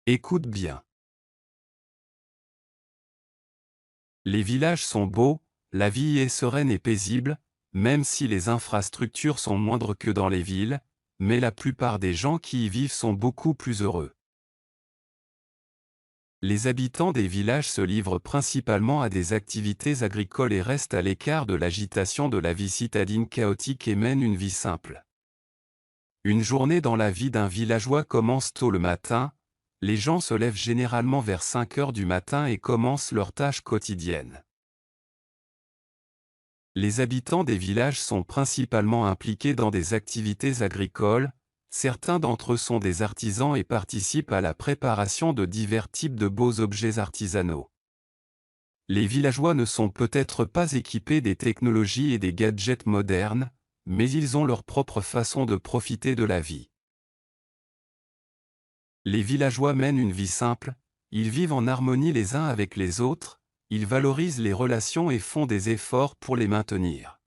Écoute bien. Les villages sont beaux, la vie est sereine et paisible, même si les infrastructures sont moindres que dans les villes, mais la plupart des gens qui y vivent sont beaucoup plus heureux. Les habitants des villages se livrent principalement à des activités agricoles et restent à l'écart de l'agitation de la vie citadine chaotique et mènent une vie simple. Une journée dans la vie d'un villageois commence tôt le matin, les gens se lèvent généralement vers 5 heures du matin et commencent leurs tâches quotidiennes. Les habitants des villages sont principalement impliqués dans des activités agricoles, certains d'entre eux sont des artisans et participent à la préparation de divers types de beaux objets artisanaux. Les villageois ne sont peut-être pas équipés des technologies et des gadgets modernes, mais ils ont leur propre façon de profiter de la vie. Les villageois mènent une vie simple, ils vivent en harmonie les uns avec les autres, ils valorisent les relations et font des efforts pour les maintenir.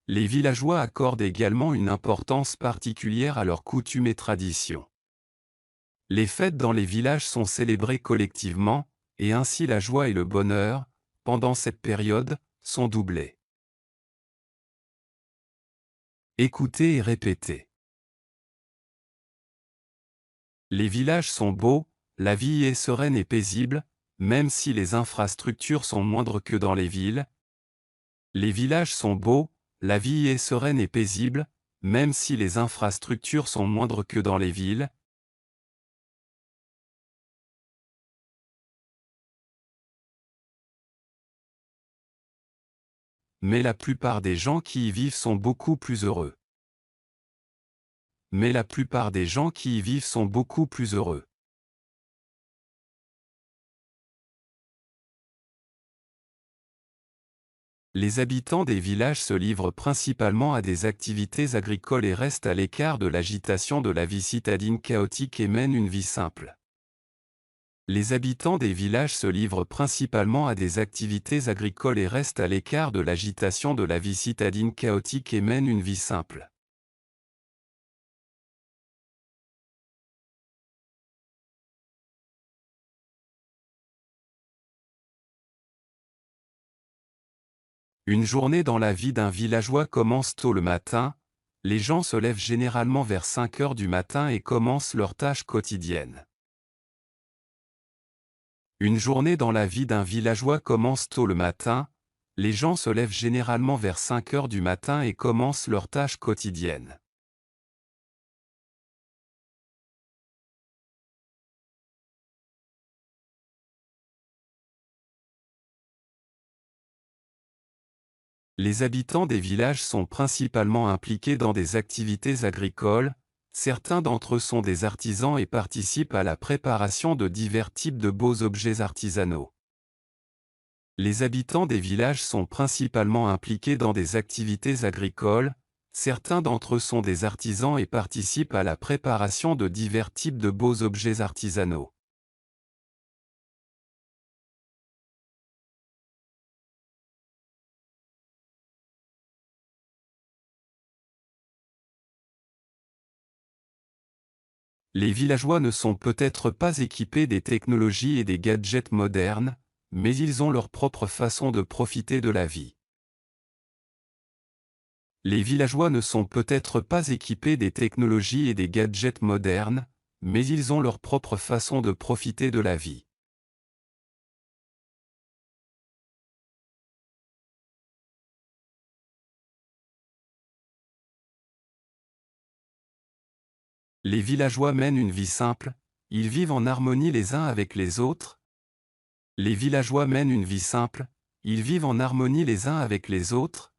Les villageois accordent également une importance particulière à leurs coutumes et traditions. Les fêtes dans les villages sont célébrées collectivement, et ainsi la joie et le bonheur, pendant cette période, sont doublés. Écoutez et répétez. Les villages sont beaux, la vie est sereine et paisible, même si les infrastructures sont moindres que dans les villes. Les villages sont beaux, la vie est sereine et paisible, même si les infrastructures sont moindres que dans les villes. Mais la plupart des gens qui y vivent sont beaucoup plus heureux. Mais la plupart des gens qui y vivent sont beaucoup plus heureux. Les habitants des villages se livrent principalement à des activités agricoles et restent à l'écart de l'agitation de la vie citadine chaotique et mènent une vie simple. Les habitants des villages se livrent principalement à des activités agricoles et restent à l'écart de l'agitation de la vie citadine chaotique et mènent une vie simple. Une journée dans la vie d'un villageois commence tôt le matin, les gens se lèvent généralement vers 5 heures du matin et commencent leurs tâches quotidiennes. Une journée dans la vie d'un villageois commence tôt le matin, les gens se lèvent généralement vers 5 heures du matin et commencent leurs tâches quotidiennes. Les habitants des villages sont principalement impliqués dans des activités agricoles, certains d'entre eux sont des artisans et participent à la préparation de divers types de beaux objets artisanaux. Les habitants des villages sont principalement impliqués dans des activités agricoles, certains d'entre eux sont des artisans et participent à la préparation de divers types de beaux objets artisanaux. Les villageois ne sont peut-être pas équipés des technologies et des gadgets modernes, mais ils ont leur propre façon de profiter de la vie. Les villageois ne sont peut-être pas équipés des technologies et des gadgets modernes, mais ils ont leur propre façon de profiter de la vie. Les villageois mènent une vie simple, ils vivent en harmonie les uns avec les autres. Les villageois mènent une vie simple, ils vivent en harmonie les uns avec les autres.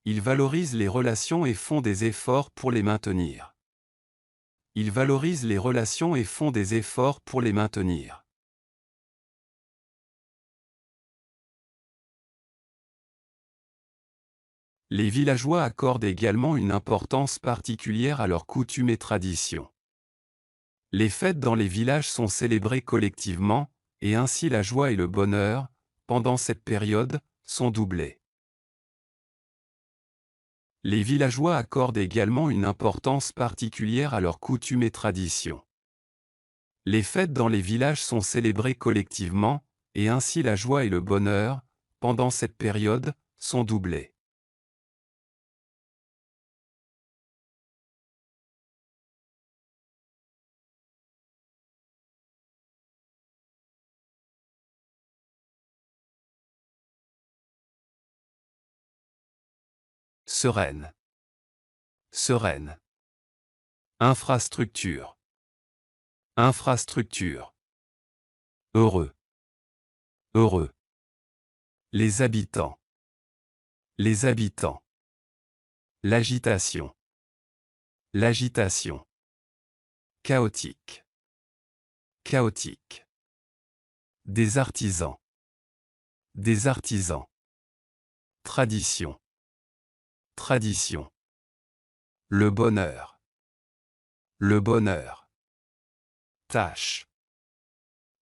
Ils valorisent les relations et font des efforts pour les maintenir. Ils valorisent les relations et font des efforts pour les maintenir. Les villageois accordent également une importance particulière à leurs coutumes et traditions. Les fêtes dans les villages sont célébrées collectivement, et ainsi la joie et le bonheur, pendant cette période, sont doublés. Les villageois accordent également une importance particulière à leurs coutumes et traditions. Les fêtes dans les villages sont célébrées collectivement, et ainsi la joie et le bonheur, pendant cette période, sont doublés. Sereine. Sereine. Infrastructure. Infrastructure. Heureux. Heureux. Les habitants. Les habitants. L'agitation. L'agitation. Chaotique. Chaotique. Des artisans. Des artisans. Tradition. Tradition. Le bonheur. Le bonheur. Tâche.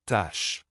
Tâche.